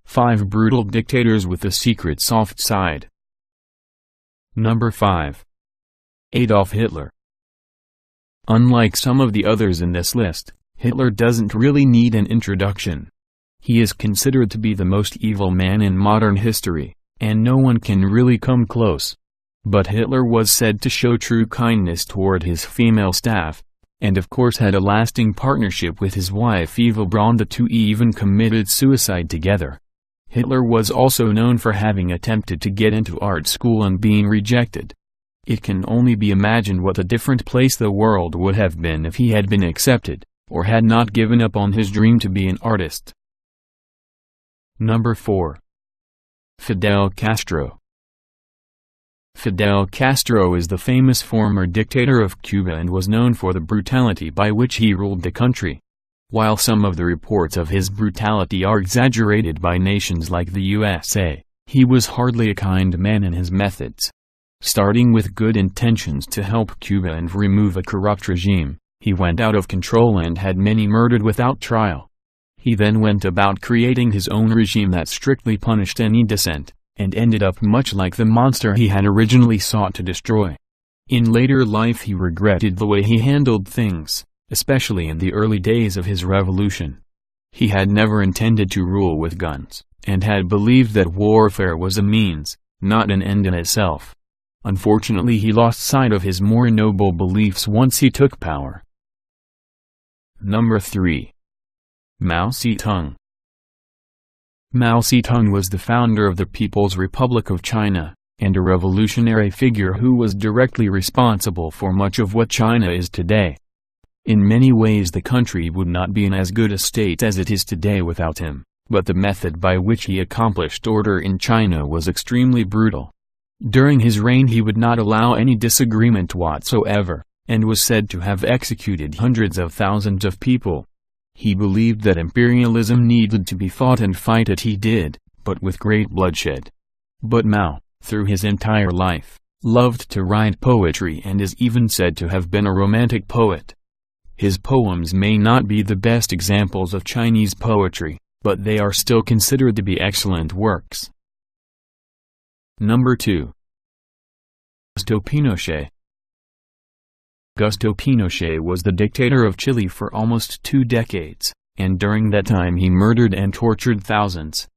Five brutal dictators with a secret soft side. Number 5. Adolf Hitler. Unlike some of the others in this list, Hitler doesn't really need an introduction. He is considered to be the most evil man in modern history, and no one can really come close. But Hitler was said to show true kindness toward his female staff, and of course had a lasting partnership with his wife Eva Braun. The two even committed suicide together. Hitler was also known for having attempted to get into art school and being rejected. It can only be imagined what a different place the world would have been if he had been accepted, or had not given up on his dream to be an artist. Number 4. Fidel Castro. Fidel Castro is the famous former dictator of Cuba and was known for the brutality by which he ruled the country. While some of the reports of his brutality are exaggerated by nations like the USA, he was hardly a kind man in his methods. Starting with good intentions to help Cuba and remove a corrupt regime, he went out of control and had many murdered without trial. He then went about creating his own regime that strictly punished any dissent, and ended up much like the monster he had originally sought to destroy. In later life he regretted the way he handled things, especially in the early days of his revolution. He had never intended to rule with guns, and had believed that warfare was a means, not an end in itself. Unfortunately, he lost sight of his more noble beliefs once he took power. Number 3. Mao Zedong. Mao Zedong was the founder of the People's Republic of China, and a revolutionary figure who was directly responsible for much of what China is today. In many ways the country would not be in as good a state as it is today without him, but the method by which he accomplished order in China was extremely brutal. During his reign he would not allow any disagreement whatsoever, and was said to have executed hundreds of thousands of people. He believed that imperialism needed to be fought, and fight it he did, but with great bloodshed. But Mao, through his entire life, loved to write poetry and is even said to have been a romantic poet. His poems may not be the best examples of Chinese poetry, but they are still considered to be excellent works. Number 2. Augusto Pinochet. Augusto Pinochet was the dictator of Chile for almost 2 decades, and during that time he murdered and tortured thousands.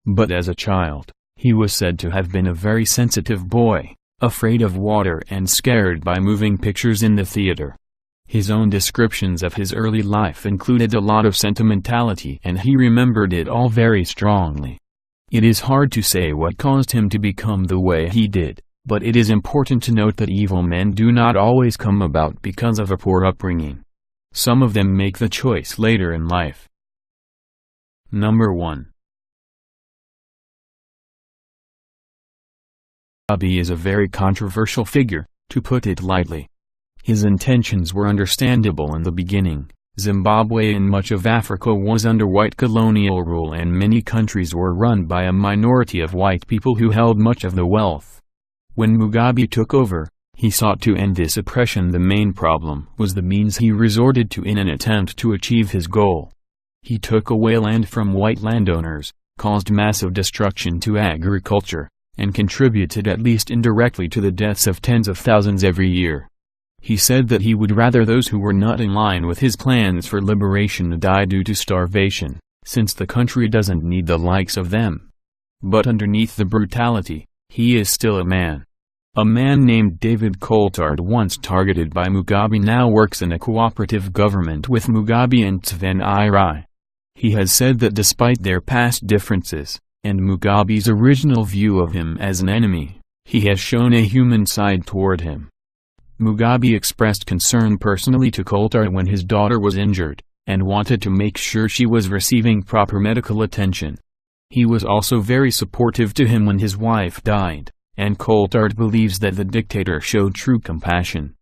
But as a child, he was said to have been a very sensitive boy, afraid of water and scared by moving pictures in the theater. His own descriptions of his early life included a lot of sentimentality, and he remembered it all very strongly. It is hard to say what caused him to become the way he did, but it is important to note that evil men do not always come about because of a poor upbringing. Some of them make the choice later in life. Number 1. Mugabe is a very controversial figure, to put it lightly. His intentions were understandable in the beginning. Zimbabwe and much of Africa was under white colonial rule, and many countries were run by a minority of white people who held much of the wealth. When Mugabe took over, he sought to end this oppression. The main problem was the means he resorted to in an attempt to achieve his goal. He took away land from white landowners, caused massive destruction to agriculture, and contributed at least indirectly to the deaths of tens of thousands every year. He said that he would rather those who were not in line with his plans for liberation die due to starvation, since the country doesn't need the likes of them. But underneath the brutality, he is still a man. A man named David Coulthard, once targeted by Mugabe, now works in a cooperative government with Mugabe and Tsvangirai. He has said that despite their past differences, and Mugabe's original view of him as an enemy, he has shown a human side toward him. Mugabe expressed concern personally to Coulthard when his daughter was injured, and wanted to make sure she was receiving proper medical attention. He was also very supportive to him when his wife died, and Coulthard believes that the dictator showed true compassion.